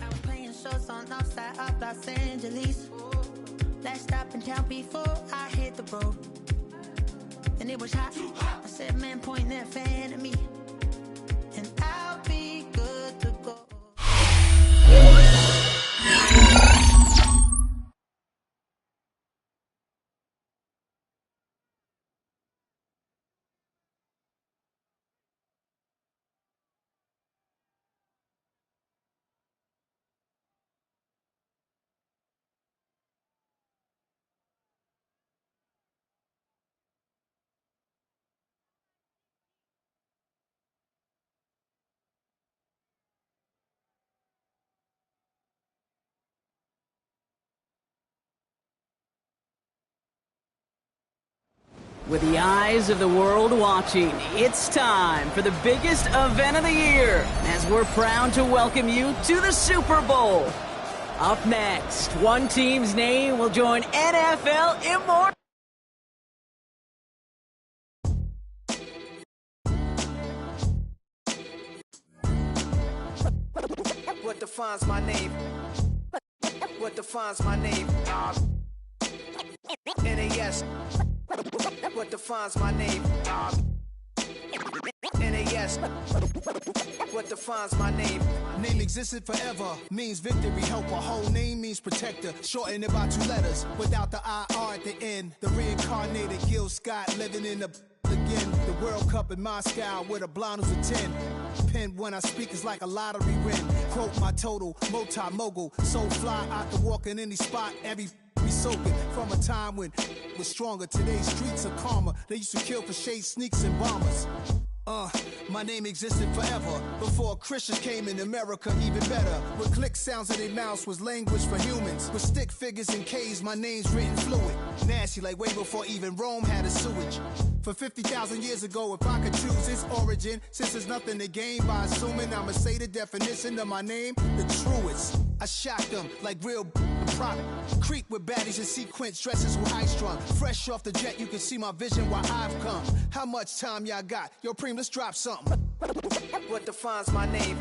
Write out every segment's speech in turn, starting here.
I was playing shows on outside of Los Angeles. Last stop in town before I hit the road. And it was hot. I said, man, point that fan at me. And I'll be good to go. With the eyes of the world watching, it's time for the biggest event of the year, as we're proud to welcome you to the Super Bowl. Up next, one team's name will join NFL immortals. What defines my name? What defines my name? NAS. What defines my name? NAS. What defines my name? Name existed forever, means victory, helper. Whole name means protector, shortened it by 2 letters, without the IR at the end. The reincarnated Gil Scott living in the again. The World Cup in Moscow with a blonde who's a 10. Pen when I speak is like a lottery win. Quote my total, multi-mogul, so fly I can walk in any spot, every be soaking from a time when was stronger. Today's streets are calmer. They used to kill for shade sneaks and bombers. My name existed forever before Christians came in America, even better. With click sounds in their mouths was language for humans. With stick figures and K's, my name's written fluid. Nasty like way before even Rome had a sewage. For 50,000 years ago, if I could choose its origin, since there's nothing to gain by assuming, I'ma say the definition of my name, the truest. I shock them like real product. Creep with baddies in sequence, dresses with high strung. Fresh off the jet, you can see my vision where I've come. How much time y'all got? Yo, Preem, let's drop something. What defines my name?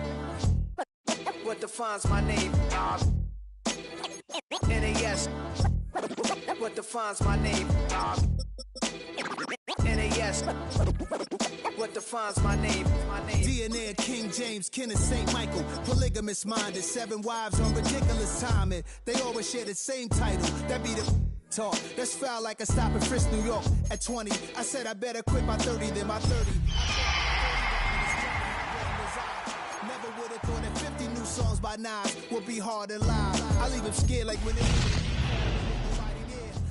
What defines my name? NAS. What defines my name? NAS. What defines my name? DNA of King James, kin of St. Michael. Polygamous minded, 7 wives on ridiculous timing. They always share the same title. That be the talk. That's foul like a stop in Frisk, New York. At 20, I said I better quit by 30 than my 30. Never would have thought that 50 new songs by Nas would be hard and live. I leave them scared like when they...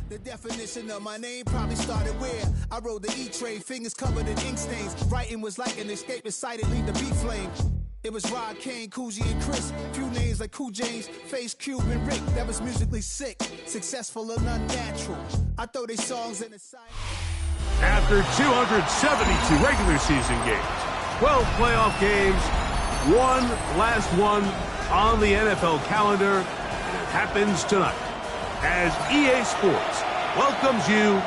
The definition of my name probably started where I rode the E-train, fingers covered in ink stains. Writing was like an escape inside it, leave the beat flame. It was Rod, Kane, Coogee, and Chris. Few names like Cool James, Face, Cube, and Rick. That was musically sick, successful and unnatural. I throw these songs in the side. After 272 regular season games, 12 playoff games, one last one on the NFL calendar, and it happens tonight as EA Sports welcomes you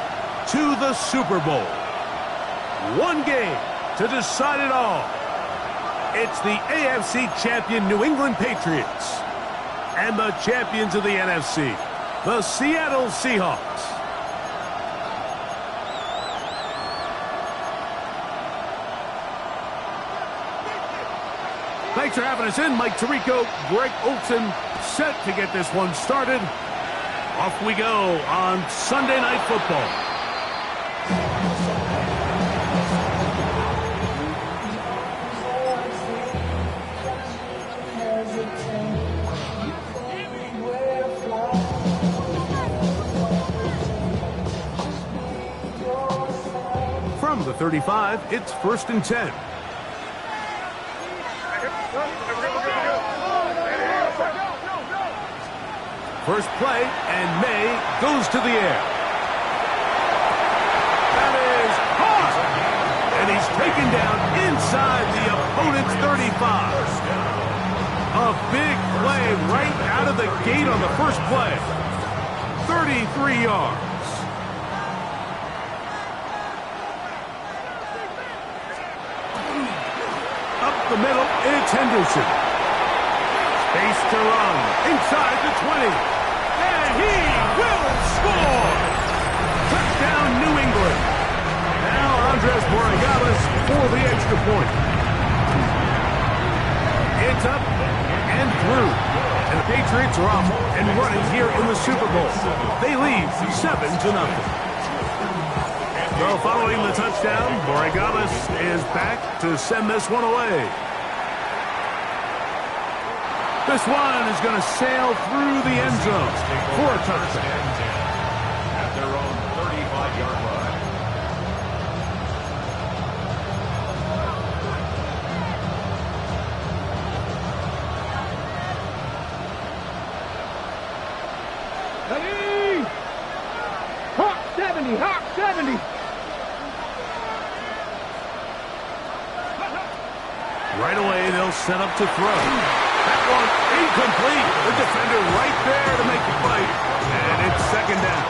to the Super Bowl. One game to decide it all. It's the AFC champion New England Patriots and the champions of the NFC, the Seattle Seahawks. Thanks for having us in. Mike Tirico, Greg Olson, set to get this one started. Off we go on Sunday Night Football. From the 35, it's 1st and 10. First play, and May goes to the air. That is caught! And he's taken down inside the opponent's 35. A big play right out of the gate on the first play. 33 yards. Up the middle, it's Henderson. Space to run inside the 20. And he will score! Touchdown, New England. Now Andres Borregales for the extra point. It's up and through. And the Patriots are off and running here in the Super Bowl. They lead 7-0. So following the touchdown, Borregales is back to send this one away. This one is going to sail through the end zone for a touchdown. At their own 35-yard line. Ready? Hawk 70, Hawk 70. Right away, they'll set up to throw. That one incomplete. The defender right there to make the play. And it's second down.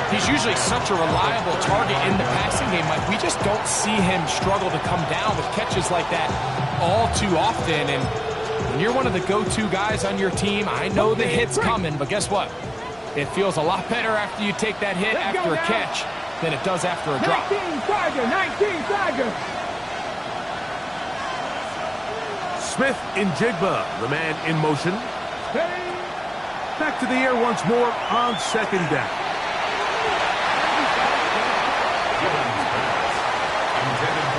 He's usually such a reliable target in the passing game. Like, we just don't see him struggle to come down with catches like that all too often. And when you're one of the go-to guys on your team, I know the hit's coming, but guess what? It feels a lot better after you take that hit after a catch than it does after a drop. 19 Tiger. Smith in Jigba, the man in motion. Back to the air once more on second down.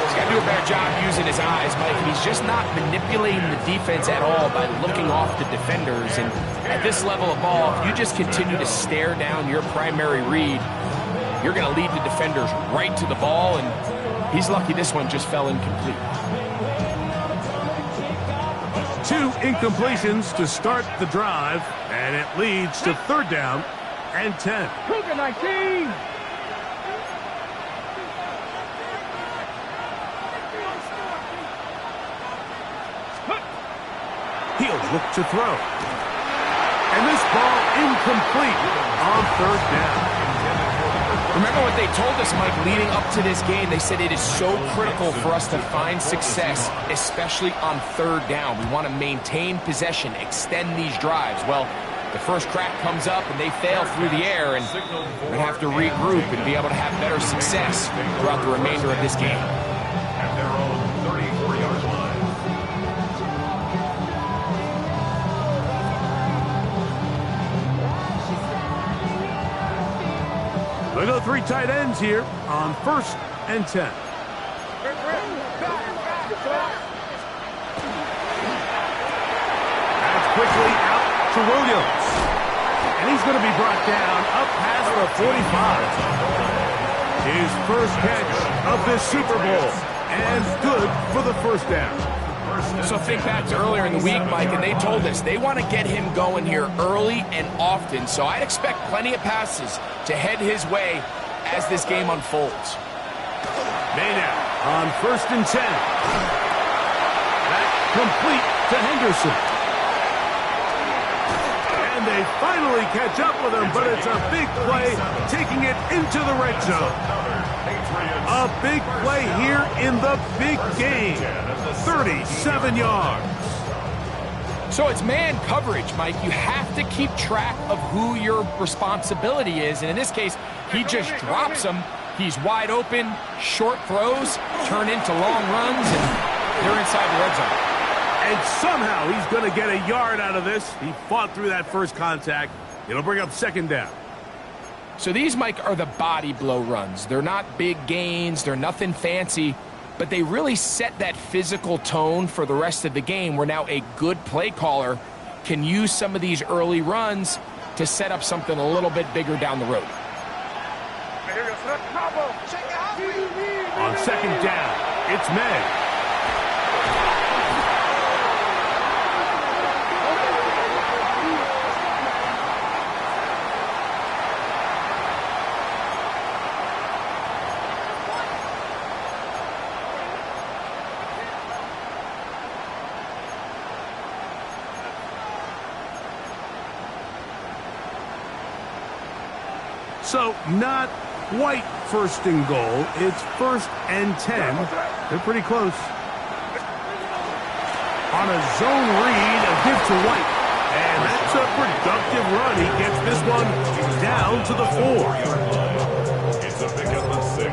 He's got to do a better job using his eyes, Mike. And he's just not manipulating the defense at all by looking off the defenders. And at this level of ball, if you just continue to stare down your primary read, you're going to lead the defenders right to the ball. And he's lucky this one just fell incomplete. 2 incompletions to start the drive, and it leads to third down and 10. Cougar 19. He'll look to throw. And this ball incomplete on third down. Remember what they told us, Mike, leading up to this game. They said it is so critical for us to find success, especially on third down. We want to maintain possession, extend these drives. Well, the first crack comes up and they fail through the air, and we're going to have to regroup and be able to have better success throughout the remainder of this game. At their own 34-yard line. We go 3 tight ends here on first and 10. That's quickly out to Williams. And he's going to be brought down up past the 45. His first catch of this Super Bowl. And good for the first down. So think back to earlier in the week, Mike, and they told us they want to get him going here early and often. So I'd expect plenty of passes to head his way as this game unfolds. Maynard on first and 10. That complete to Henderson. And they finally catch up with him, but it's a big play, taking it into the red zone. A big play here in the big game. 37 yards. So it's man coverage, Mike. You have to keep track of who your responsibility is. And in this case, he just drops him. He's wide open. Short throws turn into long runs, and they're inside the red zone. And somehow he's going to get a yard out of this. He fought through that first contact. It'll bring up second down. So these, Mike, are the body blow runs. They're not big gains. They're nothing fancy. But they really set that physical tone for the rest of the game, where now a good play caller can use some of these early runs to set up something a little bit bigger down the road. On second down, it's May. So not quite first and goal. It's first and 10. They're pretty close. On a zone read, a give to White. And that's a productive run. He gets this one down to the 4. It's a pick at the 6.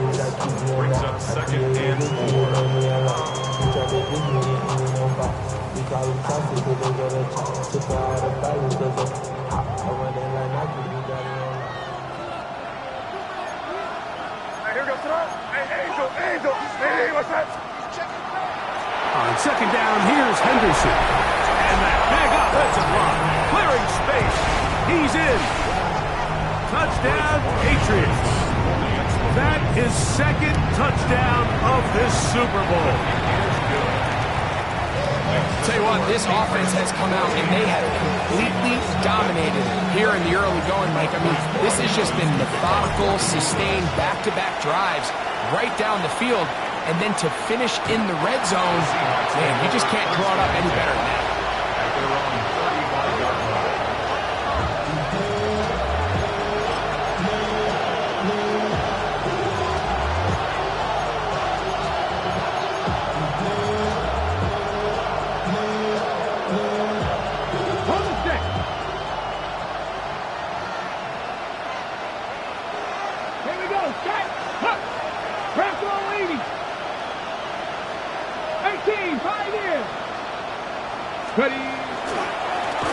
Brings up 2nd and 4. Here goes throw. Hey, Angel. Hey, what's that? On 2nd down, here's Henderson. And that big offensive line, clearing space. He's in. Touchdown, Patriots. That is 2nd touchdown of this Super Bowl. Tell you what, this offense has come out and they have completely dominated here in the early going, Mike. I mean, this has just been methodical, sustained, back-to-back drives right down the field. And then to finish in the red zone, man, you just can't draw it up any better than that.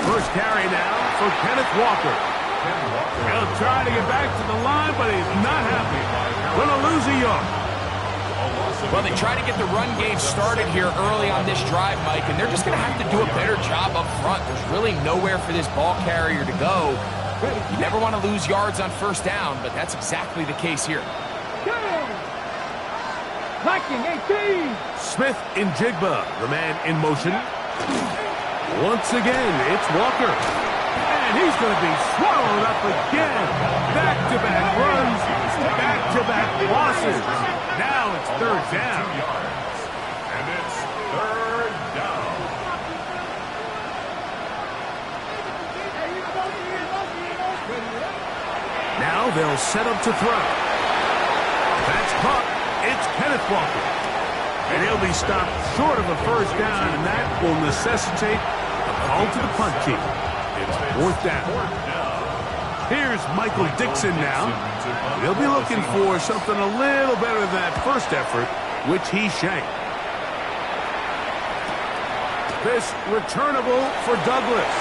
First carry now for Kenneth Walker. He'll try to get back to the line, but he's not happy. Gonna lose a yard. Well, they try to get the run game started here early on this drive, Mike, and they're just going to have to do a better job up front. There's really nowhere for this ball carrier to go. You never want to lose yards on 1st down, but that's exactly the case here. Smith in Jigba, the man in motion. Once again, it's Walker. And he's going to be swallowed up again. Back-to-back runs, back-to-back losses. Now it's 3rd down. And it's 3rd down. Now they'll set up to throw. That's caught. It's Kenneth Walker. And he'll be stopped short of a 1st down, and that will necessitate a call to the punt team. It's 4th down. Here's Michael Dixon now. They'll be looking for something a little better than that first effort, which he shanked. This returnable for Douglas.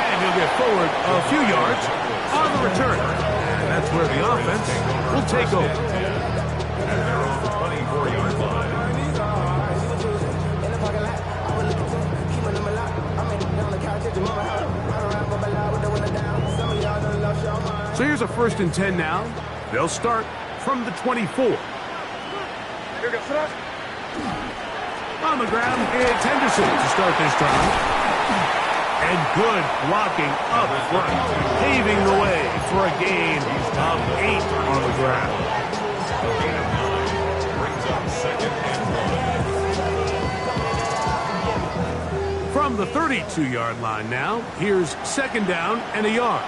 And he'll get forward a few yards on the return. And that's where the offense will take over. And they're on the 24-yard line. So here's a 1st and 10 now. They'll start from the 24. On the ground, it's Henderson to start this drive. And good blocking up front, paving the way for a gain of 8 on the ground. A gain of 9 brings up 2nd and 1. From the 32-yard line now, here's 2nd down and a yard.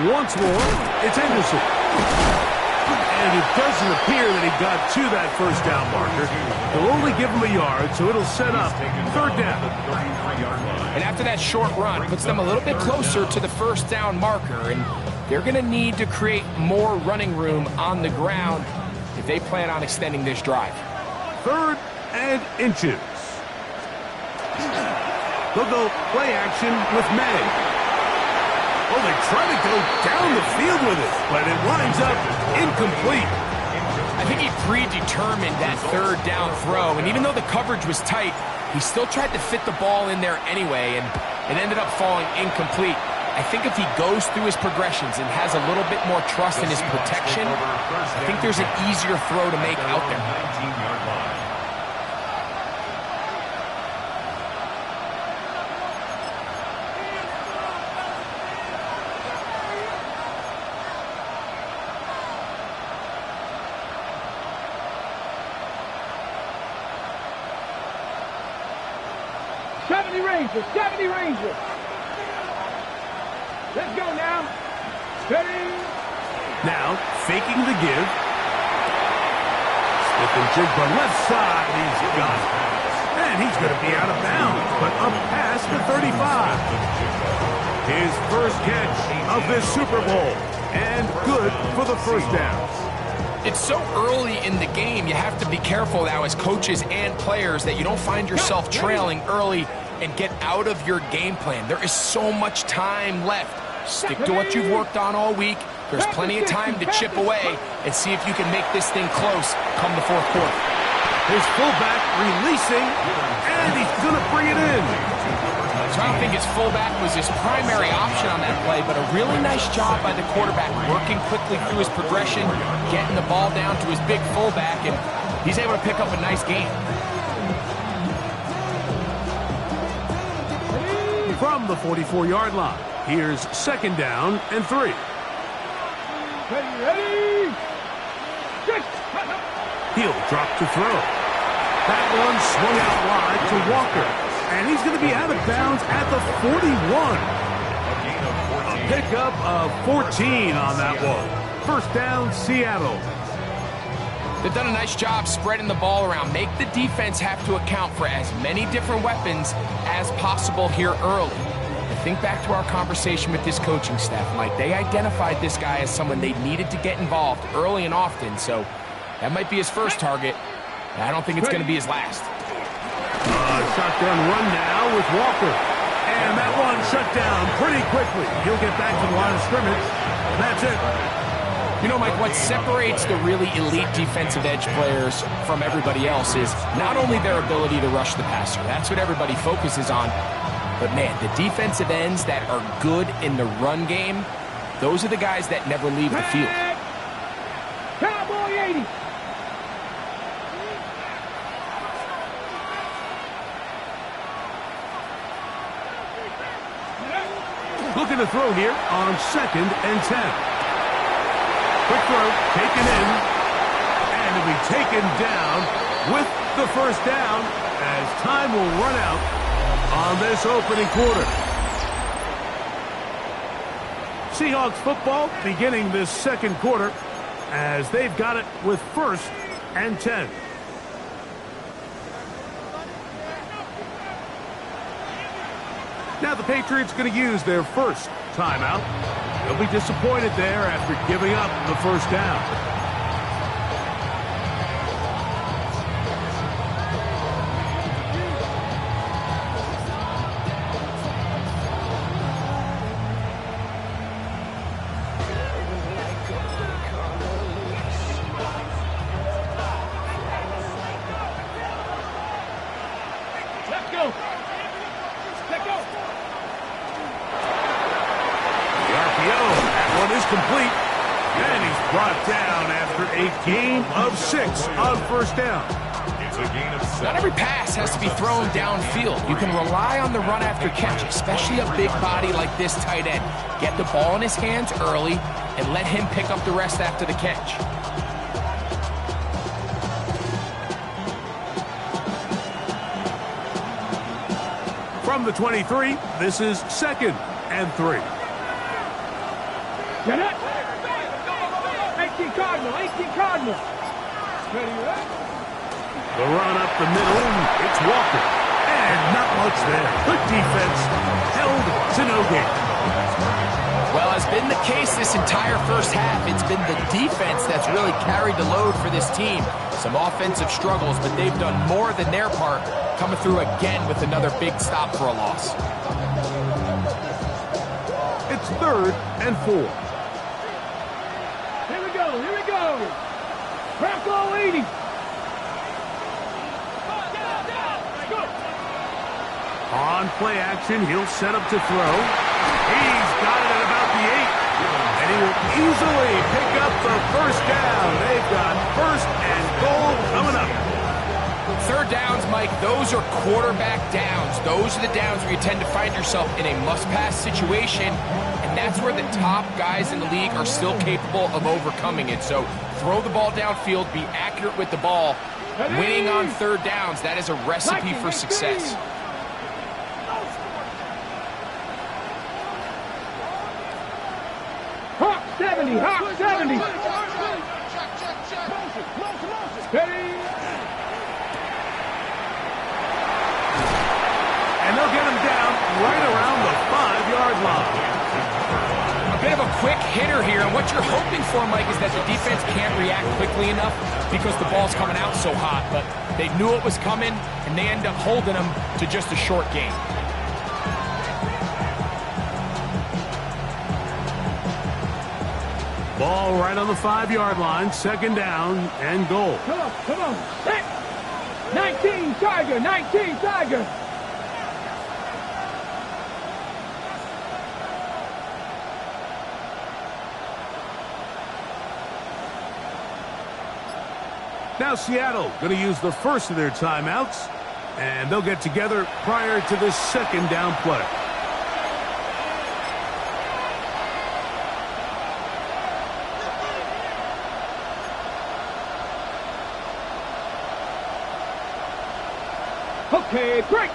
Once more, it's Henderson. And it doesn't appear that he got to that 1st down marker. They'll only give him a yard, so it'll set up 3rd down. And after that short run, puts them a little bit closer to the 1st down marker, and they're going to need to create more running room on the ground if they plan on extending this drive. 3rd and inches. They'll go play action with May. Oh, they try to go down the field with it, but it winds up incomplete. I think he predetermined that 3rd down throw, and even though the coverage was tight, he still tried to fit the ball in there anyway, and it ended up falling incomplete. I think if he goes through his progressions and has a little bit more trust in his protection, I think there's an easier throw to make out there. 19-yard line. Rangers, 70 Rangers. Let's go now. Steady. Now, faking the give. Slip and jig, but left side, he's got it. And he's going to be out of bounds, but up past the 35. His first catch of this Super Bowl, and good for the first down. It's so early in the game, you have to be careful now as coaches and players that you don't find yourself trailing early and get out of your game plan. There is so much time left. Stick to what you've worked on all week. There's plenty of time to chip away and see if you can make this thing close come the fourth quarter. His fullback releasing, and he's going to bring it in. So I don't think his fullback was his primary option on that play, but a really nice job by the quarterback working quickly through his progression, getting the ball down to his big fullback, and he's able to pick up a nice gain. From the 44-yard line, here's 2nd down and 3. Ready? He'll drop to throw. That one swung out wide to Walker, and he's going to be out of bounds at the 41. A pickup of 14 on that one. First down, Seattle. They've done a nice job spreading the ball around. Make the defense have to account for as many different weapons as possible here early. But think back to our conversation with this coaching staff, Mike. They identified this guy as someone they needed to get involved early and often, so that might be his first target. I don't think it's going to be his last. Shotgun run now with Walker. And that one shut down pretty quickly. He'll get back to the line of scrimmage. That's it. You know, Mike, what separates the really elite defensive edge players from everybody else is not only their ability to rush the passer. That's what everybody focuses on. But, man, the defensive ends that are good in the run game, those are the guys that never leave the field. Cowboy 80. Looking to throw here on 2nd and 10. Quick throw, taken in, and it'll be taken down with the first down as time will run out on this opening quarter. Seahawks football beginning this second quarter as they've got it with 1st and 10. Now the Patriots going to use their first timeout. They'll be disappointed there after giving up the first down. Complete, and he's brought down after a gain of 6 on first down. It's a gain of 7. Not every pass has to be thrown downfield. You can rely on the run after catch, especially a big body like this tight end. Get the ball in his hands early and let him pick up the rest after the catch. From the 23, this is 2nd and 3. Get it! 18 Cardinal, 18 Cardinal. Ready, right? The run up the middle, it's Walker. And not much there. Good defense, held to no gain. Well, as been the case this entire first half, it's been the defense that's really carried the load for this team. Some offensive struggles, but they've done more than their part, coming through again with another big stop for a loss. It's 3rd and 4. Here we go. Bronco 80. On play action, he'll set up to throw. He's got it at about the 8. And he will easily pick up the first down. They've got 1st and goal coming up. 3rd downs, Mike, those are quarterback downs. Those are the downs where you tend to find yourself in a must-pass situation, and that's where the top guys in the league are still capable of overcoming it. So throw the ball downfield, be accurate with the ball. Winning on 3rd downs, that is a recipe for success. Hawk 70. 70, Hawk 70. Ready? And they'll get him down right around the 5-yard line. A bit of a quick hitter here, and what you're hoping for, Mike, is that the defense can't react quickly enough because the ball's coming out so hot, but they knew it was coming, and they end up holding them to just a short gain. Ball right on the 5-yard line, second down and goal. Come on, set. 19 Tiger, 19 Tiger. Now Seattle going to use the first of their timeouts, and they'll get together prior to this second down play. Okay, break.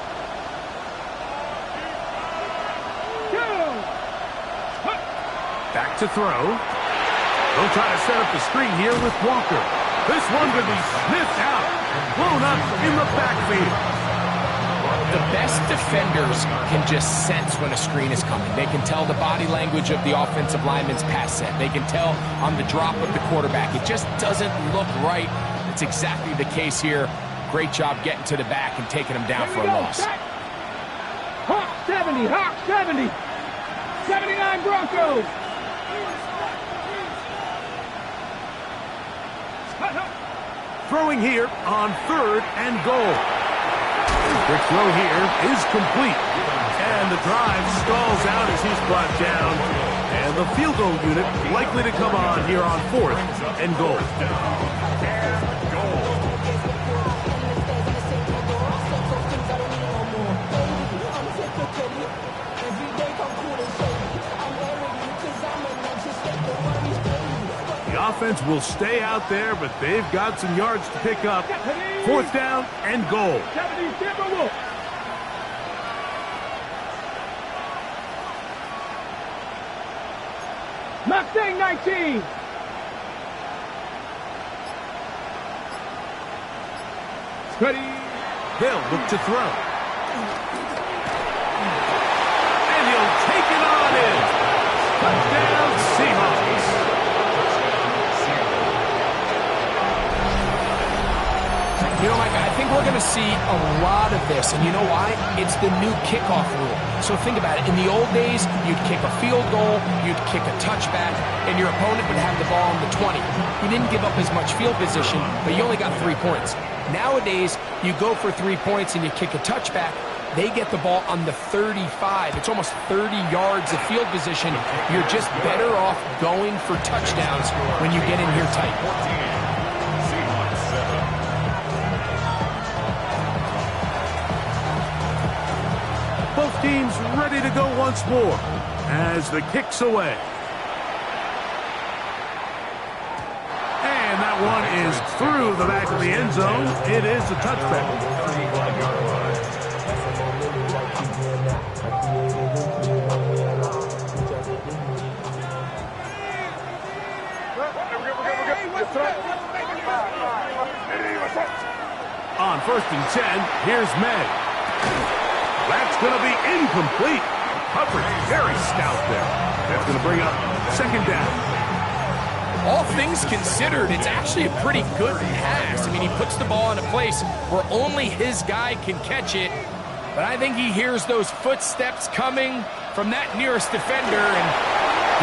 Back to throw. They'll try to set up the screen here with Walker. This one could be sniffed out, blown up in the backfield. The best defenders can just sense when a screen is coming. They can tell the body language of the offensive lineman's pass set. They can tell on the drop of the quarterback. It just doesn't look right. It's exactly the case here. Great job getting to the back and taking him down for a loss. Hawk 70, Hawk 70. 79 Broncos. Throwing here on 3rd and goal. Quick throw here is complete. And the drive stalls out as he's brought down. And the field goal unit likely to come on here on 4th and goal. The offense will stay out there, but they've got some yards to pick up. 4th down and goal. Mustang 19. Ready. They'll look to throw. And he'll take it on in. Touchdown Seahawks. You know, Mike, I think we're going to see a lot of this, and you know why? It's the new kickoff rule. So think about it. In the old days, you'd kick a field goal, you'd kick a touchback, and your opponent would have the ball on the 20. You didn't give up as much field position, but you only got 3 points. Nowadays, you go for 3 points and you kick a touchback, they get the ball on the 35. It's almost 30 yards of field position. You're just better off going for touchdowns when you get in here tight. Both teams ready to go once more as the kick's away. And that one is through the back of the end zone. It is a touchback. On 1st and 10, here's May. That's going to be incomplete. Coverage very stout there. That's going to bring up 2nd down. All things considered, it's actually a pretty good pass. I mean, he puts the ball in a place where only his guy can catch it. But I think he hears those footsteps coming from that nearest defender, and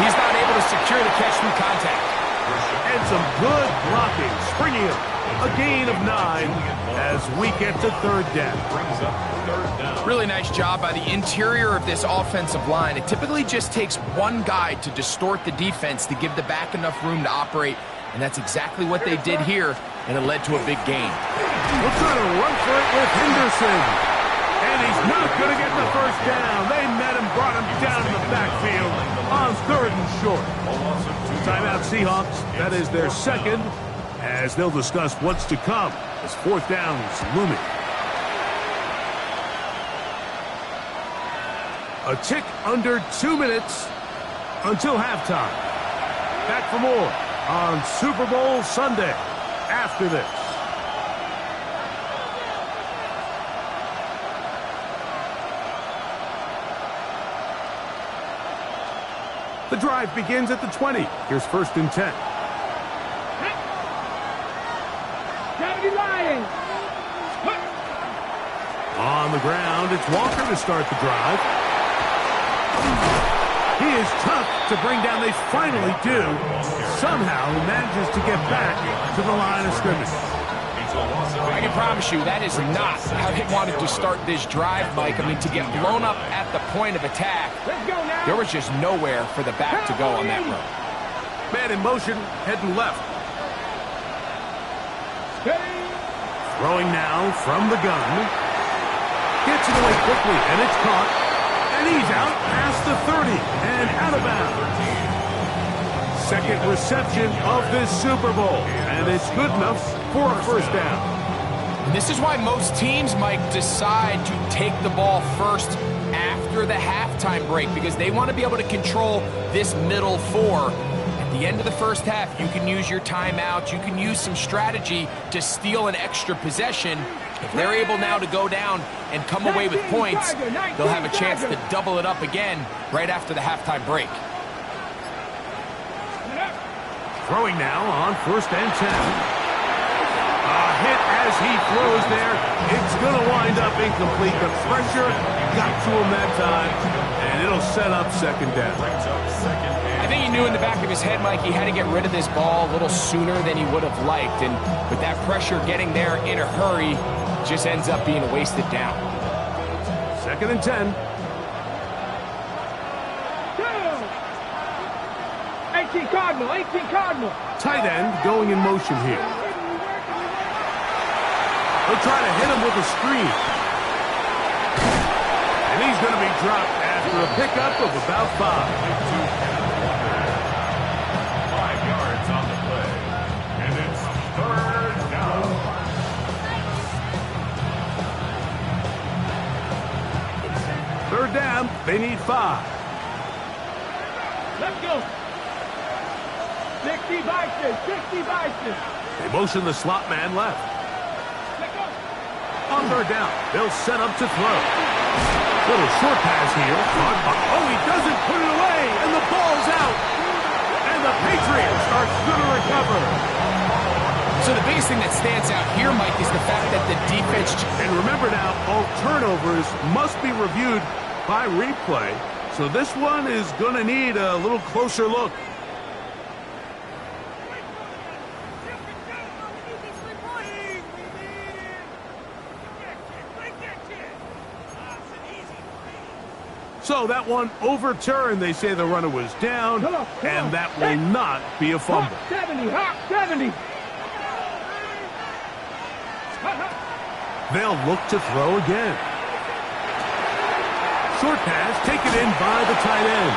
he's not able to secure the catch through contact. And some good blocking, springing up a gain of 9 as we get to 3rd down. Really nice job by the interior of this offensive line. It typically just takes one guy to distort the defense to give the back enough room to operate, and that's exactly what they did here, and it led to a big gain. We'll try to run for it with Henderson. And he's not going to get the 1st down. They met him, brought him down in the backfield on 3rd and short. Timeout Seahawks. That is their 2nd, as they'll discuss what's to come as 4th down is looming. A tick under 2 minutes until halftime. Back for more on Super Bowl Sunday after this. The drive begins at the 20. Here's 1st and 10. On the ground, it's Walker to start the drive. He is tough to bring down. They finally do. Somehow he manages to get back to the line of scrimmage. I can promise you that is not how they wanted to start this drive, Mike. I mean, to get blown up at the point of attack, there was just nowhere for the back to go on that run. Man in motion, heading left. Throwing now from the gun. Gets it away quickly, and it's caught. And he's out past the 30 and out of bounds. Second reception of this Super Bowl, and it's good enough for a 1st down. And this is why most teams, Mike, decide to take the ball first after the halftime break, because they want to be able to control this middle 4. At the end of the 1st half, you can use your timeout, you can use some strategy to steal an extra possession. If they're able now to go down and come away with points, they'll have a chance to double it up again right after the halftime break. Throwing now on 1st and 10. A hit as he throws there. It's going to wind up incomplete. The pressure got to him that time, and it'll set up 2nd down. I think he knew in the back of his head, Mike, he had to get rid of this ball a little sooner than he would have liked. And with that pressure getting there in a hurry, just ends up being a wasted down. 2nd and 10. 18 Cardinal, 18 Cardinal. Tight end going in motion here. They'll try to hit him with a screen. And he's going to be dropped after a pickup of about 5. 5 yards on the play. And it's 3rd down. Third down, they need 5. Let's go. 60 Bison, 60 Bison. They motion the slot man left. On 3rd down, they'll set up to throw. Little short pass here. Oh, he doesn't put it away, and the ball's out. And the Patriots are going to recover. So the biggest thing that stands out here, Mike, is the fact that the defense... And remember now, all turnovers must be reviewed by replay. So this one is going to need a little closer look. So that one overturned. They say the runner was down, and that will not be a fumble. 70, hop 70. They'll look to throw again. Short pass taken in by the tight end.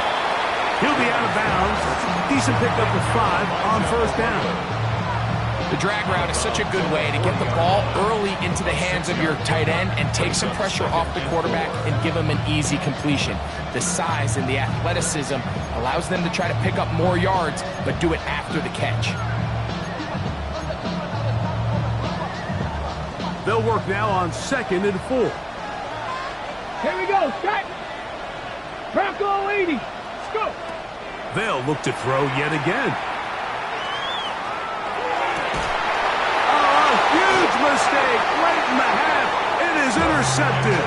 He'll be out of bounds. Decent pickup of 5 on 1st down. The drag route is such a good way to get the ball early into the hands of your tight end and take some pressure off the quarterback and give him an easy completion. The size and the athleticism allows them to try to pick up more yards, but do it after the catch. They'll work now on 2nd and 4. Here we go, set. Bronco 80. Let's go. They'll look to throw yet again. Huge mistake late in the half. It is intercepted.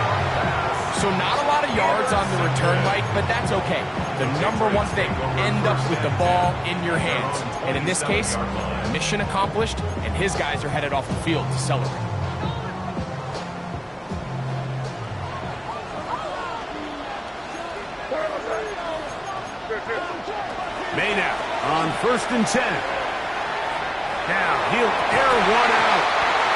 So not a lot of yards on the return, Mike, but that's okay. The number one thing, end up with the ball in your hands. And in this case, mission accomplished, and his guys are headed off the field to celebrate. Maynard on 1st and 10. Now he'll air one out,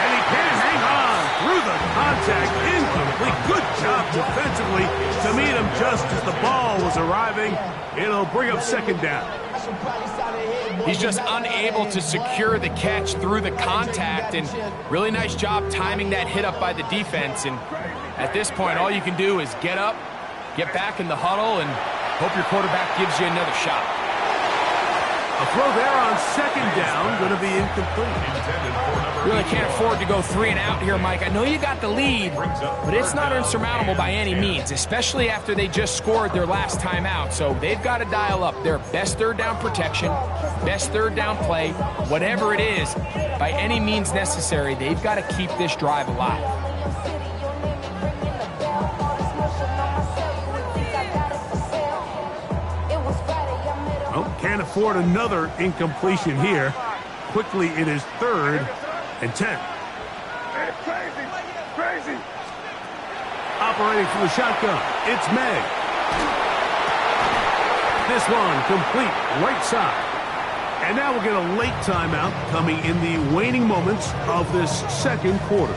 and he can't hang on through the contact. Incomplete. Good job defensively to meet him just as the ball was arriving. It'll bring up 2nd down. He's just unable to secure the catch through the contact, and really nice job timing that hit up by the defense. And at this point, all you can do is get up, get back in the huddle, and hope your quarterback gives you another shot. A throw there on second down, going to be incomplete. Really can't afford to go 3 and out here, Mike. I know you got the lead, but it's not insurmountable by any means, especially after they just scored their last time out. So they've got to dial up their best third down protection, best third down play, whatever it is, by any means necessary. They've got to keep this drive alive. Oh, can't afford another incompletion here. Quickly, it is 3rd and 10. Hey, crazy. Operating from the shotgun, it's May. This one complete, right side. And now we'll get a late timeout coming in the waning moments of this second quarter.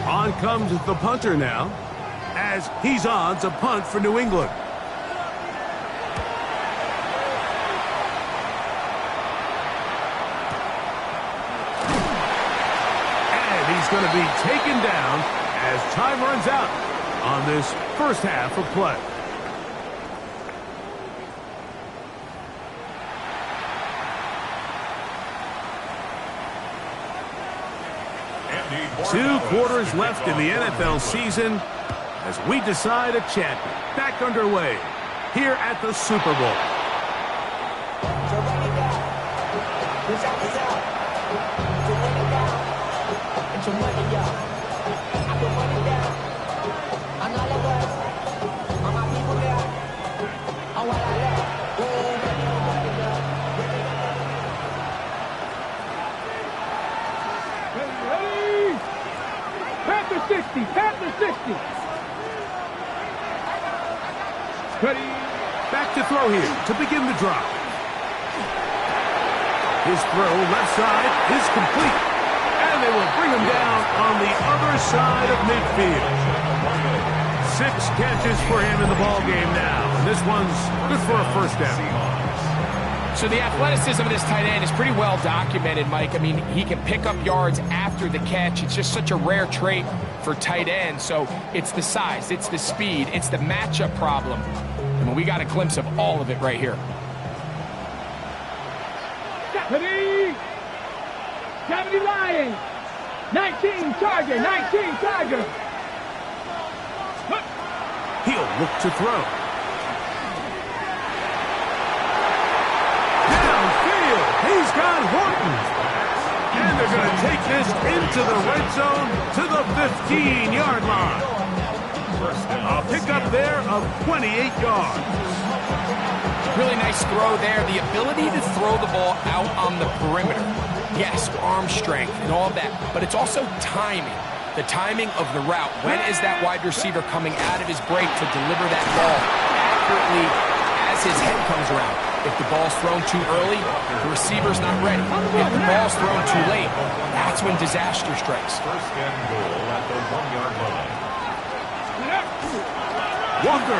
On comes the punter now, as he's on to punt for New England. And he's going to be taken down as time runs out on this first half of play. Two quarters left in the NFL season as we decide a champion. Back underway here at the Super Bowl. Panther 60. Ready. Back to throw here to begin the drive. His throw left side is complete. And they will bring him down on the other side of midfield. 6 catches for him in the ballgame now. This one's good for a first down. So the athleticism of this tight end is pretty well documented, Mike. I mean, he can pick up yards after the catch. It's just such a rare trait for tight ends. So it's the size, it's the speed, it's the matchup problem. I mean, we got a glimpse of all of it right here. Ready. Gravity Lions. 19 Charger. He'll look to throw. He's got Horton. And they're going to take this into the red zone to the 15-yard line. A pickup there of 28 yards. Really nice throw there. The ability to throw the ball out on the perimeter. Yes, arm strength and all of that, but it's also timing. The timing of the route. When is that wide receiver coming out of his break to deliver that ball accurately as his head comes around? If the ball's thrown too early, the receiver's not ready. If the ball's thrown too late, that's when disaster strikes. First and goal at the 1-yard line. Walker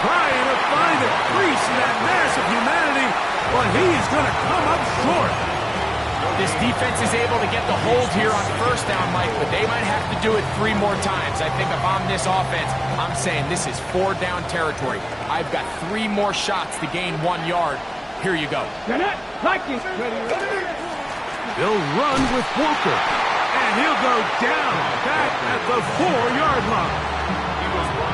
trying to find a crease in that mass of humanity, but he's going to come up short. This defense is able to get the hold here on first down, Mike, but they might have to do it 3 more times. I think if I'm this offense, I'm saying this is 4 down territory. I've got 3 more shots to gain 1 yard. Here you go. They'll run with Walker, and he'll go down back at the 4-yard line.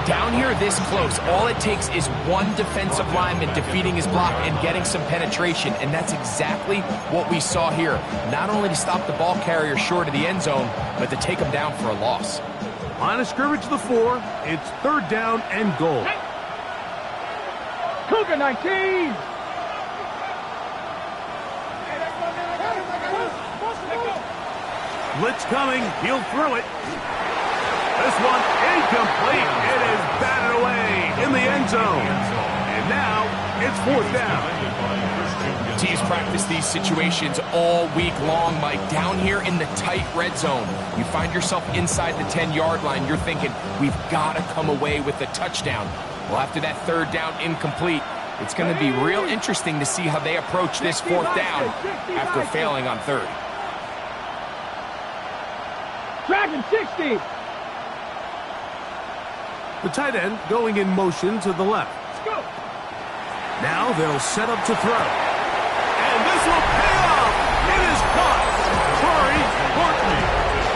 Down here this close, all it takes is one defensive lineman defeating his block and getting some penetration, and that's exactly what we saw here. Not only to stop the ball carrier short of the end zone, but to take him down for a loss. Line of scrimmage to the 4. It's 3rd down and goal. Cougar 19. Blitz coming. He'll throw it. This one incomplete. It is batted away in the end zone. And now it's 4th down. Teams practice these situations all week long, Mike. Down here in the tight red zone, you find yourself inside the 10-yard line. You're thinking, we've got to come away with a touchdown. Well, after that 3rd down incomplete, it's going to be real interesting to see how they approach this 4th down after failing on 3rd. Dragon 60. The tight end going in motion to the left. Now they'll set up to throw. And this will pay off. It is caught. Torrey Courtney.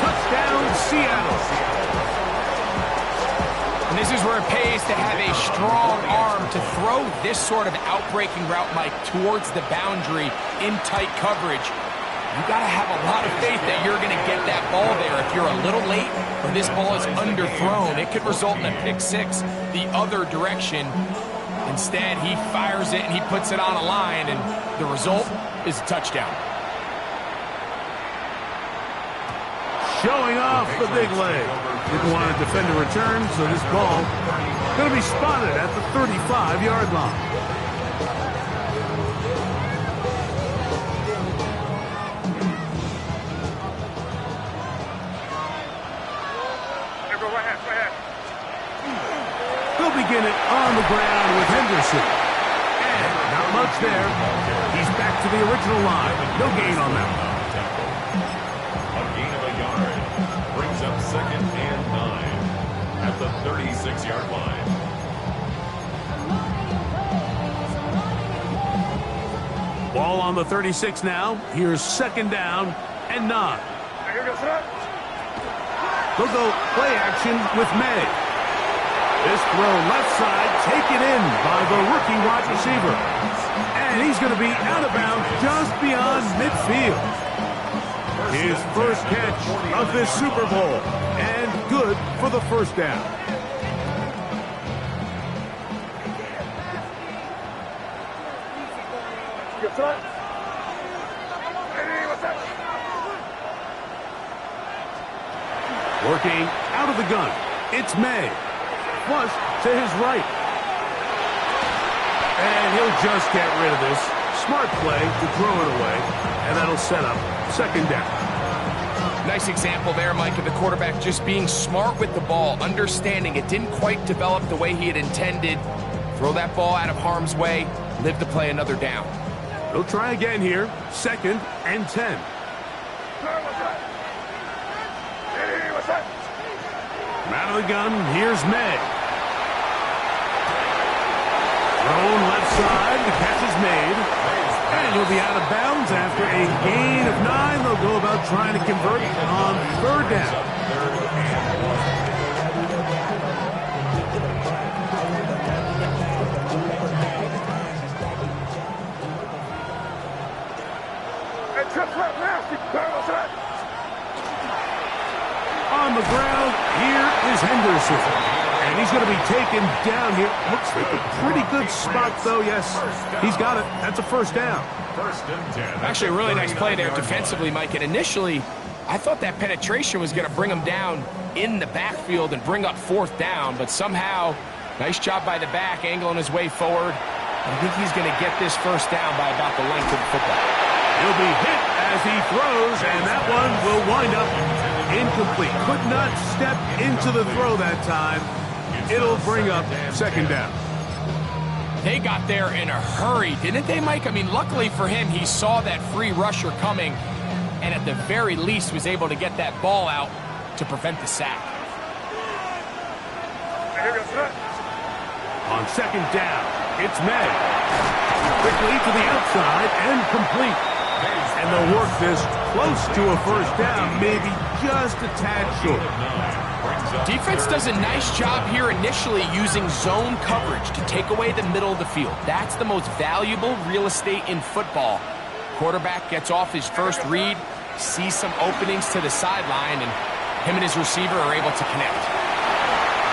Touchdown, Seattle. And this is where it pays to have a strong arm to throw this sort of outbreaking route, Mike, towards the boundary in tight coverage. You got to have a lot of faith that you're going to get that ball there. If you're a little late or this ball is underthrown, it could result in a pick six the other direction. Instead, he fires it and he puts it on a line, and the result is a touchdown. Showing off the big leg. Didn't want to defend a return, so this ball going to be spotted at the 35-yard line. They'll begin it on the ground with Henderson. And not much there. He's back to the original line. No gain on that one. A gain of a yard brings up 2nd and 9 at the 36-yard line. Ball on the 36 now. Here's 2nd down and 9. They'll go play action with May. This throw left side taken in by the rookie wide receiver. And he's going to be out of bounds just beyond midfield. His first catch of this Super Bowl. And good for the first down. Working out of the gun. It's May. Flush to his right. And he'll just get rid of this. Smart play to throw it away. And that'll set up 2nd down. Nice example there, Mike, of the quarterback just being smart with the ball, understanding it didn't quite develop the way he had intended. Throw that ball out of harm's way, live to play another down. They'll try again here. 2nd and 10. Out of the gun, here's May. Thrown left side, the catch is made. And he'll be out of bounds after a gain of 9. They'll go about trying to convert on 3rd down. On the ground, here is Henderson. And he's going to be taken down here. Looks like a pretty good spot, though. Yes, he's got it. That's a 1st down. Actually, a really nice play there defensively, Mike. And initially, I thought that penetration was going to bring him down in the backfield and bring up 4th down. But somehow, nice job by the back, angling his way forward. I think he's going to get this 1st down by about the length of the football. He'll be hit as he throws, and that one will wind up incomplete. Could not step into the throw that time. It'll bring up 2nd down. They got there in a hurry, didn't they, Mike? I mean, luckily for him, he saw that free rusher coming, and at the very least was able to get that ball out to prevent the sack. On 2nd down, it's May. Quickly to the outside and complete. And they'll work this close to a 1st down, maybe just a tad short. Defense does a nice job here initially using zone coverage to take away the middle of the field. That's the most valuable real estate in football. Quarterback gets off his first read, sees some openings to the sideline, and him and his receiver are able to connect.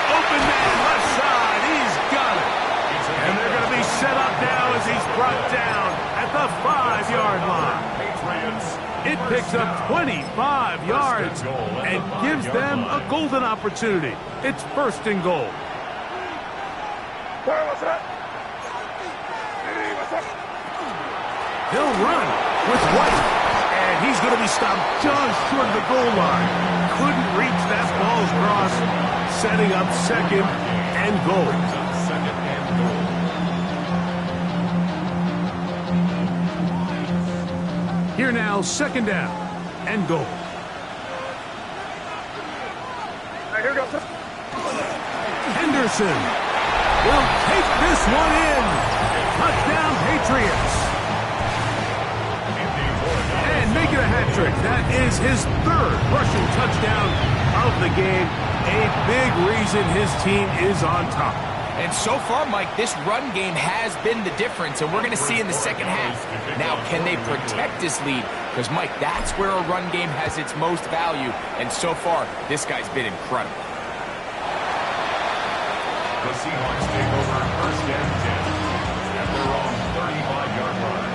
Open man left side, he's got it. And they're going to be set up now as he's brought down at the 5-yard line. It picks up 25 yards and gives them a golden opportunity. It's 1st and goal. He'll run with White, and he's going to be stopped just short of the goal line. Couldn't reach that ball across, setting up 2nd and goal. Here now, 2nd down and goal. Anderson will take this one in. Touchdown, Patriots. And make it a hat trick. That is his third rushing touchdown of the game. A big reason his team is on top. And so far, Mike, this run game has been the difference, and we're going to see in the second half. Now, can they protect this lead? Because, Mike, that's where a run game has its most value, and so far, this guy's been incredible. The Seahawks take over first and 10 at their own 35-yard line.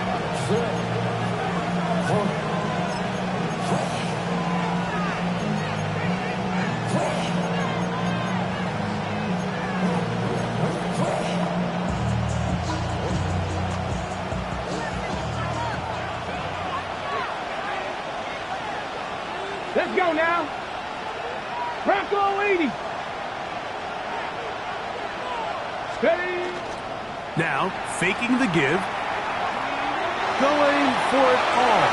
Let's go now. Bronco 80. Steady. Now, faking the give. Going for it all.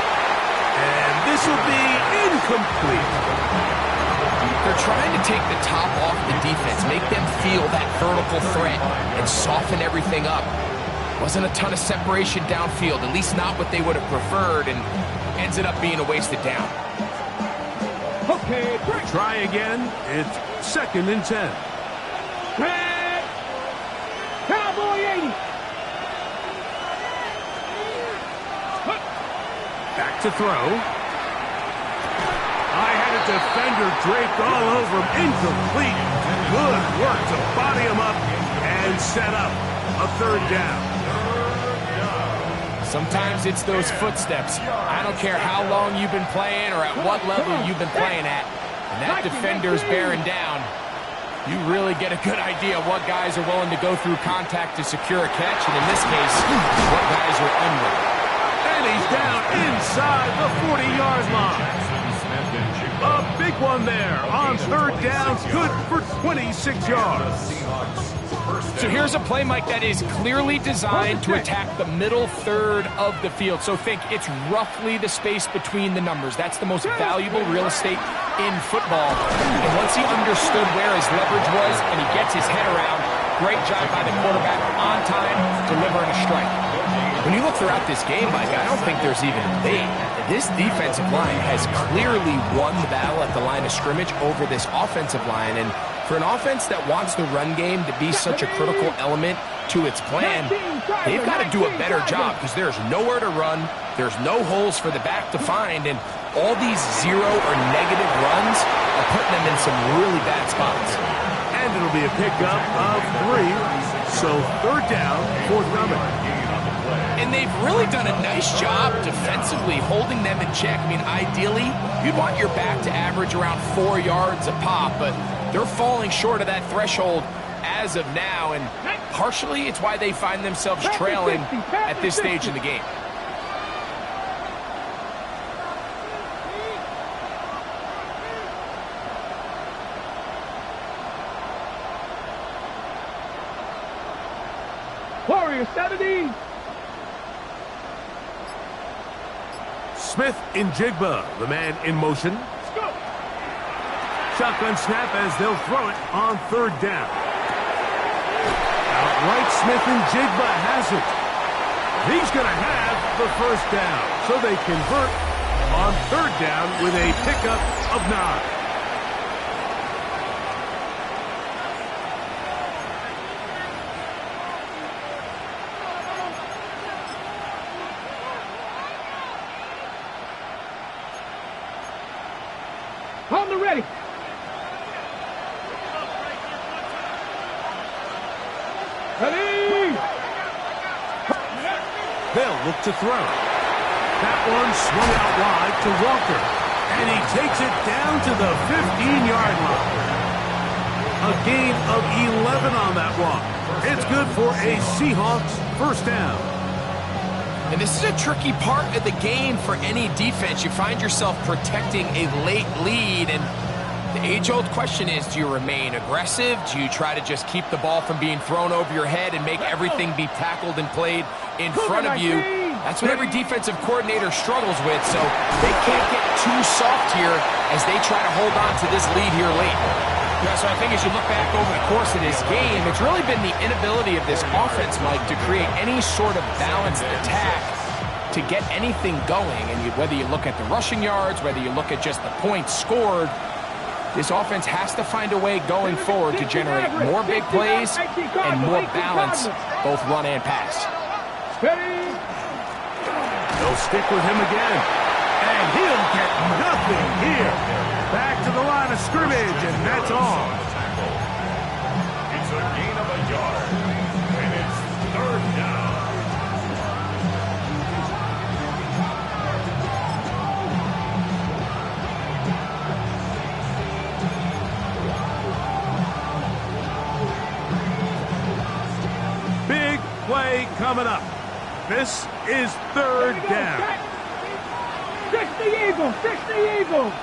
And this will be incomplete. They're trying to take the top off the defense, make them feel that vertical threat, and soften everything up. Wasn't a ton of separation downfield, at least not what they would have preferred, and ends it up being a wasted down. Okay, break. Try again. It's second and 10. Break. Cowboy 80. Back to throw. I had a defender draped all over him. Incomplete. Good work to body him up and set up a third down. Sometimes it's those footsteps. I don't care how long you've been playing or at what level you've been playing at. And that defender's bearing down. You really get a good idea of what guys are willing to go through contact to secure a catch, and in this case, what guys are unwilling. And he's down inside the 40-yard line. A big one there on third down, good for 26 yards. So here's a play, Mike, that is clearly designed to attack the middle third of the field. So think it's roughly the space between the numbers. That's the most valuable real estate in football. And once he understood where his leverage was and he gets his head around, great job by the quarterback on time, delivering a strike. When you look throughout this game, Mike, I don't think there's even a debate. This defensive line has clearly won the battle at the line of scrimmage over this offensive line. And for an offense that wants the run game to be such a critical element to its plan, they've got to do a better job because there's nowhere to run, there's no holes for the back to find, and all these zero or negative runs are putting them in some really bad spots. And it'll be a pickup of 3, so third down, forthcoming. And they've really done a nice job defensively holding them in check. I mean, ideally, you'd want your back to average around 4 yards a pop, but they're falling short of that threshold as of now, and partially it's why they find themselves trailing at this stage in the game. Warrior 70. Smith in Jigba, the man in motion. Let's go. Shotgun snap as they'll throw it on third down. Outright Smith and Jigba has it. He's going to have the first down. So they convert on third down with a pickup of 9. On the ready. Ready. They'll look to throw. That one swung out wide to Walker. And he takes it down to the 15-yard line. A gain of 11 on that one. It's good for a Seahawks first down. And this is a tricky part of the game for any defense. You find yourself protecting a late lead, and the age-old question is, do you remain aggressive? Do you try to just keep the ball from being thrown over your head and make everything be tackled and played in front of you? That's what every defensive coordinator struggles with, so they can't get too soft here as they try to hold on to this lead here late. Yeah, so I think as you look back over the course of this game, it's really been the inability of this offense, Mike, to create any sort of balanced attack to get anything going. And whether you look at the rushing yards, whether you look at just the points scored, this offense has to find a way going forward to generate more big plays and more balance, both run and pass. They'll stick with him again. And he'll get nothing here. Back to the line of scrimmage, and that's all. It's a gain of a yard, and it's 3rd down. Big play coming up. This is 3rd down. 60 Eagles, 60 Eagles.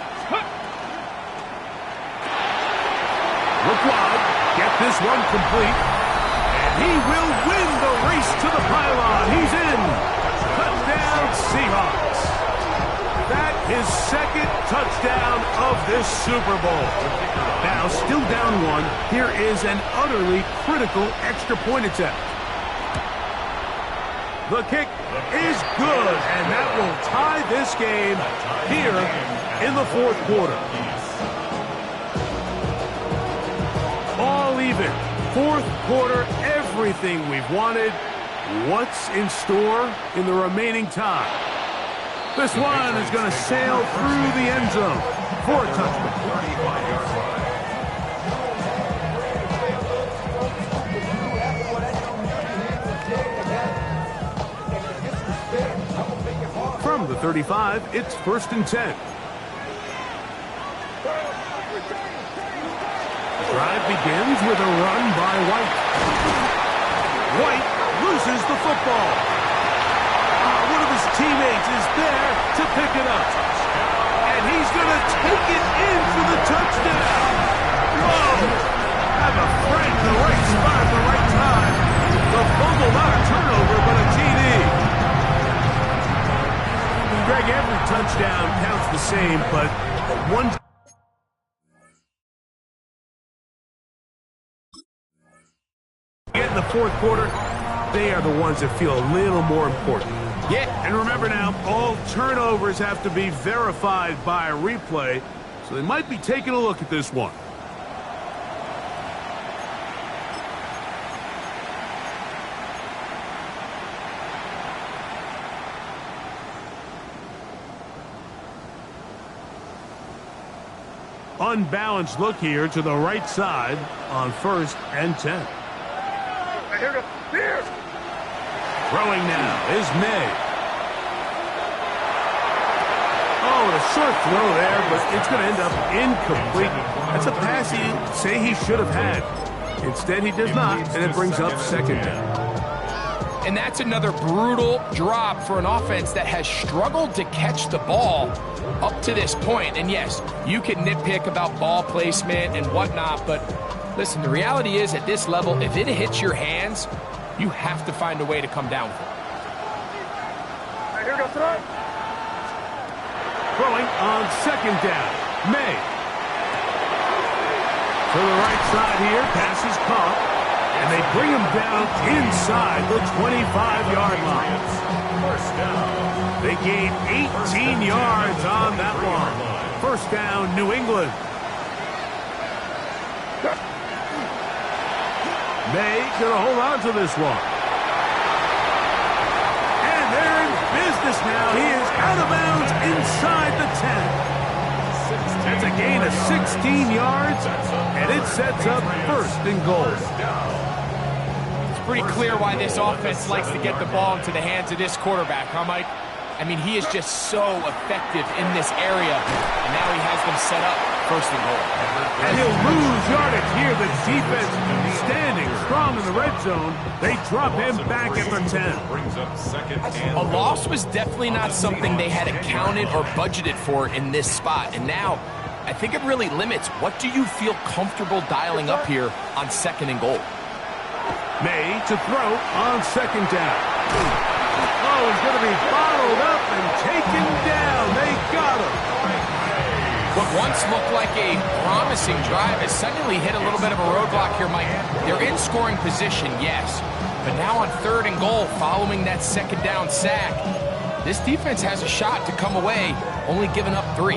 Look wide, get this one complete, and he will win the race to the pylon. He's in. Touchdown, Seahawks. That is 2nd touchdown of this Super Bowl. Now, still down 1, here is an utterly critical extra point attempt. The kick is good, and that will tie this game here in the 4th quarter. All even. 4th quarter, everything we've wanted. What's in store in the remaining time? This one is going to sail through the end zone for a touchdown. From the 35, it's 1st and 10. The drive begins with a run by White. White loses the football. One of his teammates is there to pick it up. And he's going to take it in for the touchdown. Whoa! Have a friend in the right spot at the right time. The fumble, not a turnover, but a TD. Greg, every touchdown counts the same, but one get in the 4th quarter, they are the ones that feel a little more important. Yeah. And remember now, all turnovers have to be verified by a replay, so they might be taking a look at this one. Unbalanced look here to the right side on 1st and 10. Throwing now is May. Oh, a short throw there, but it's going to end up incomplete. That's a pass he'd say he should have had. Instead, he does not, and it brings up 2nd down. And that's another brutal drop for an offense that has struggled to catch the ball up to this point. And yes, you can nitpick about ball placement and whatnot, but listen, the reality is at this level, if it hits your hands, you have to find a way to come down with it. Throwing on 2nd down, May. To the right side here, passes caught. And they bring him down inside the 25-yard line. 1st down. They gain 18 yards on that one. 1st down, New England. May gonna hold on to this one. And they're in business now. He is out of bounds inside the 10. That's a gain of 16 yards, and it sets up 1st and goal. Pretty clear why this offense likes to get the ball into the hands of this quarterback, huh, Mike? I mean, he is just so effective in this area, and now he has them set up 1st and goal. And he'll lose yardage here. The defense standing strong in the red zone. They drop him back at the 10. Brings up 2nd and A loss was definitely not something they had accounted or budgeted for in this spot, and now I think it really limits what do you feel comfortable dialing up here on 2nd and goal. May to throw on 2nd down. Oh, he's going to be bottled up and taken down. They got him. What once looked like a promising drive has suddenly hit a little bit of a roadblock here, Mike. They're in scoring position, yes, but now on 3rd and goal, following that 2nd down sack, this defense has a shot to come away, only giving up 3.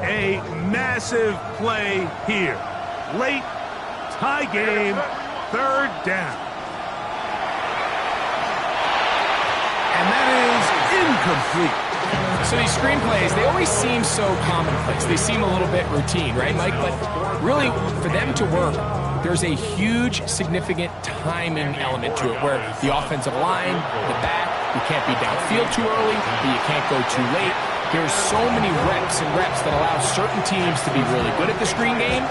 A massive play here. Late, tie game, 3rd down. And that is incomplete. So these screenplays, they always seem so commonplace. They seem a little bit routine, right, Mike? But really, for them to work, there's a huge, significant timing element to it where the offensive line, the back, you can't be downfield too early, but you can't go too late. There's so many reps and reps that allow certain teams to be really good at the screen game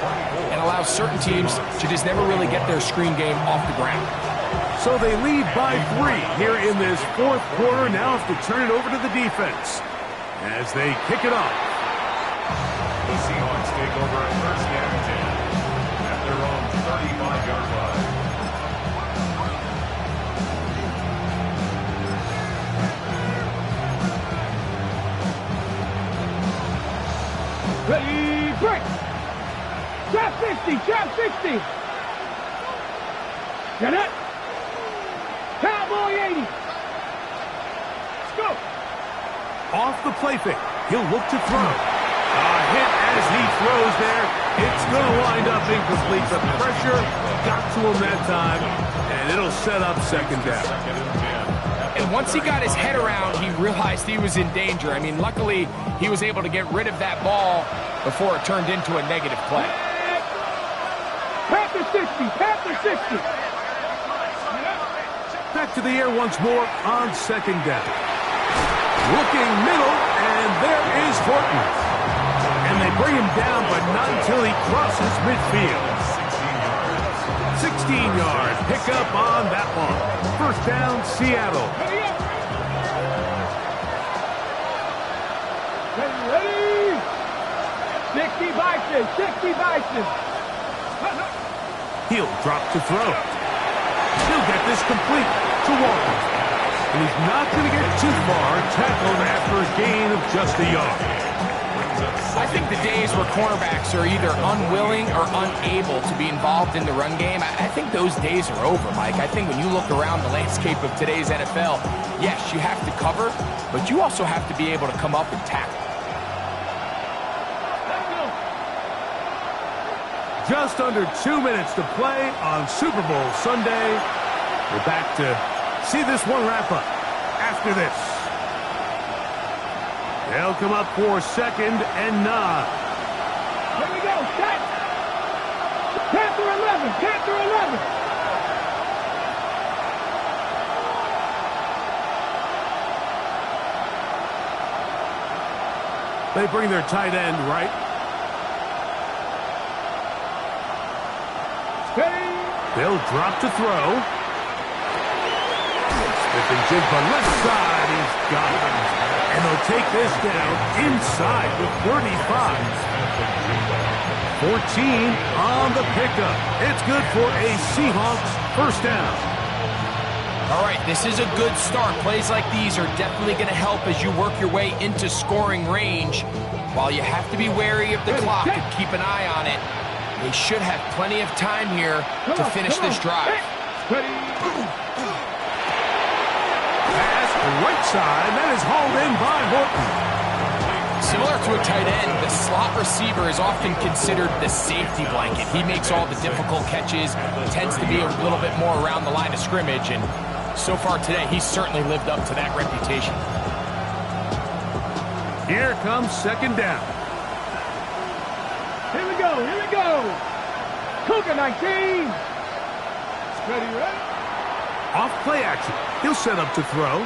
and allow certain teams to just never really get their screen game off the ground. So they lead by 3 here in this 4th quarter. Now have to turn it over to the defense as they kick it off. The Seahawks take over 1st and 10 at their own 35-yard line. Ready, break. Trap 60, trap 60. Get it? Cowboy 80. Let's go. Off the play fake. He'll look to throw. A hit as he throws there. It's going to wind up incomplete. The pressure got to him that time, and it'll set up 2nd down. And once he got his head around, he realized he was in danger. I mean, luckily, he was able to get rid of that ball before it turned into a negative play. Panther 60, Panther 60. Back to the air once more on 2nd down. Looking middle, and there is Horton. And they bring him down, but not until he crosses midfield. 16-yard pickup on that one. 1st down, Seattle. Ready? 60 Bison, 60 Bison. He'll drop to throw. He'll get this complete to Walker. And he's not going to get too far, tackled after a gain of just a yard. I think the days where cornerbacks are either unwilling or unable to be involved in the run game, I think those days are over, Mike. I think when you look around the landscape of today's NFL, yes, you have to cover, but you also have to be able to come up and tackle. Just under 2 minutes to play on Super Bowl Sunday. We're back to see this one wrap up after this. They'll come up for 2nd and 9. Here we go, set. Panther 11, Panther 11. They bring their tight end right. Ready? They'll drop to throw. Smith and Jigba left side. He's got it. And they'll take this down inside the 35. 14 on the pickup. It's good for a Seahawks 1st down. All right, this is a good start. Plays like these are definitely going to help as you work your way into scoring range. While you have to be wary of the clock and keep an eye on it, they should have plenty of time here to finish this drive. Ready? Right side, that is hauled in by Horton. Similar to a tight end, the slot receiver is often considered the safety blanket. He makes all the difficult catches, tends to be a little bit more around the line of scrimmage, and so far today, he's certainly lived up to that reputation. Here comes 2nd down. Here we go, here we go. Cougar 19. Ready, ready? Off play action. He'll set up to throw.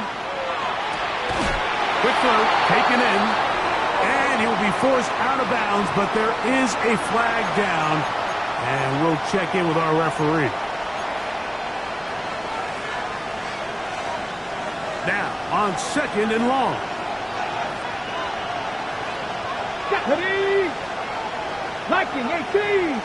Quick throw, taken in. And he will be forced out of bounds, but there is a flag down. And we'll check in with our referee. Now, on 2nd and long. Ready? Viking 18.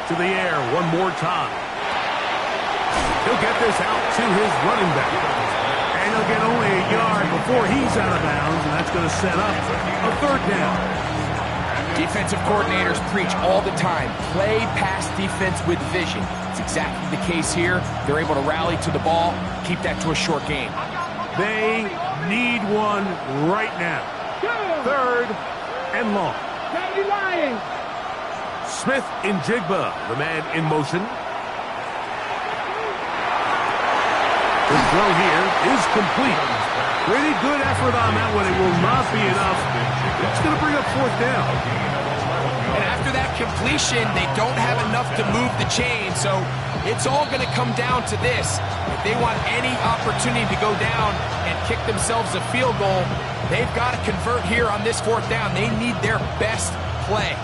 to the air one more time. He'll get this out to his running back. And he'll get only a yard before he's out of bounds, and that's going to set up a third down. Defensive coordinators preach all the time, play pass defense with vision. It's exactly the case here. They're able to rally to the ball, keep that to a short game. They need one right now. Third and long. Smith in Jigba, the man in motion. The throw here is complete. Pretty good effort on that one. It will not be enough. It's going to bring up fourth down. And after that completion, they don't have enough to move the chain, so it's all going to come down to this. If they want any opportunity to go down and kick themselves a field goal, they've got to convert here on this fourth down. They need their best play.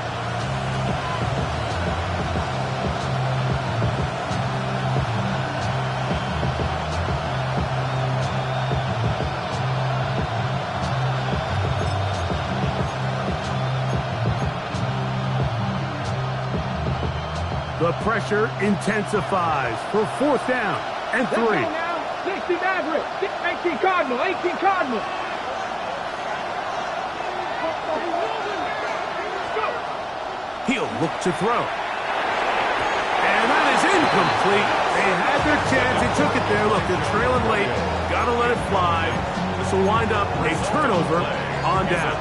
The pressure intensifies for fourth down and 3. Now, 60 Maverick, 18 Cardinal, 18 Cardinal. He'll look to throw. And that is incomplete. They had their chance. They took it there. Look, they're trailing late. Got to let it fly. This will wind up a turnover on down.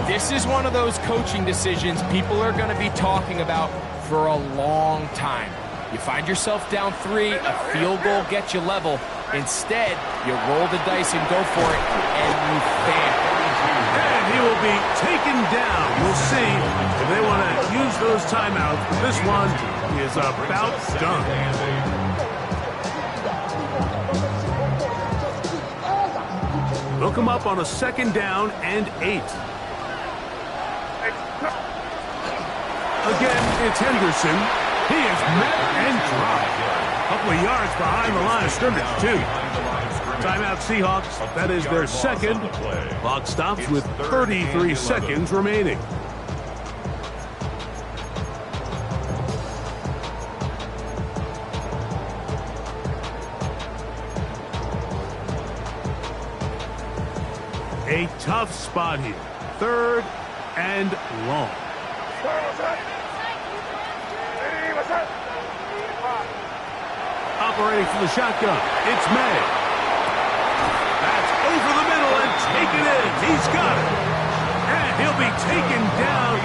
This is one of those coaching decisions people are going to be talking about for a long time. You find yourself down 3, a field goal gets you level. Instead, you roll the dice and go for it, and you fail. And he will be taken down. We'll see if they want to use those timeouts. This one is about done. Look him up on a second down and 8. Again, it's Henderson. He is met and dropped. A couple of yards behind the line of scrimmage, too. Timeout Seahawks. That is their second. Clock stops with 33 seconds remaining. A tough spot here. Third and long. Operating for the shotgun. It's May. That's over the middle and taken in. He's got it. And he'll be taken down.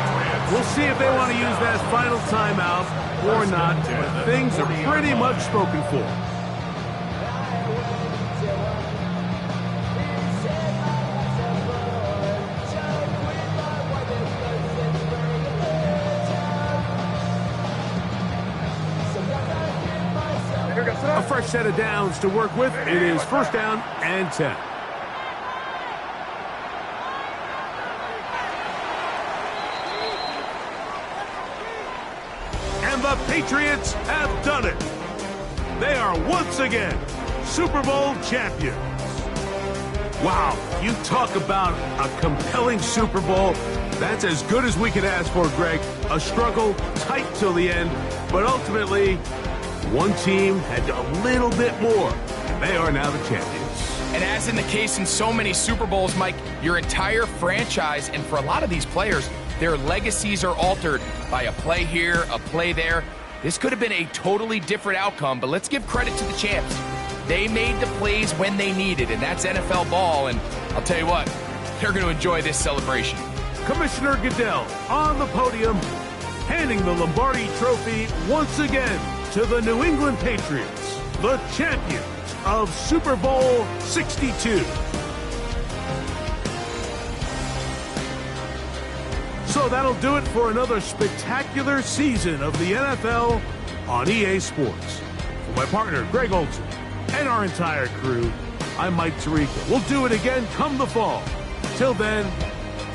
We'll see if they want to use that final timeout or not. But things are pretty much spoken for. A fresh set of downs to work with. It is first down and 10. And the Patriots have done it. They are once again Super Bowl champions. Wow, you talk about a compelling Super Bowl. That's as good as we could ask for, Greg. A struggle, tight till the end, but ultimately one team had a little bit more. They are now the champions. And as in the case in so many Super Bowls, Mike, your entire franchise, and for a lot of these players, their legacies are altered by a play here, a play there. This could have been a totally different outcome, but let's give credit to the champs. They made the plays when they needed, and that's NFL ball, and I'll tell you what, they're going to enjoy this celebration. Commissioner Goodell on the podium, handing the Lombardi Trophy once again to the New England Patriots, the champions of Super Bowl 62. So that'll do it for another spectacular season of the NFL on EA Sports. For my partner, Greg Olson, and our entire crew, I'm Mike Tirico. We'll do it again come the fall. Till then,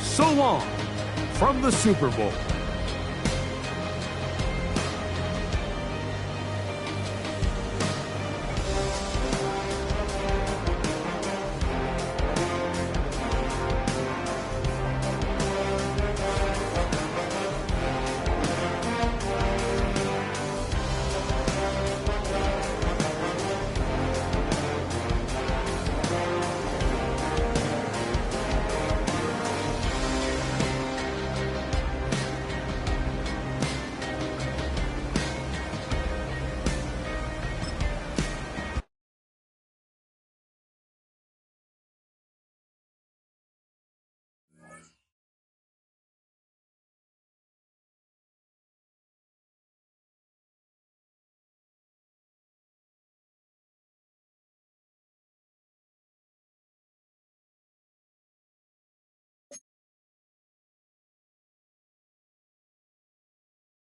so long from the Super Bowl.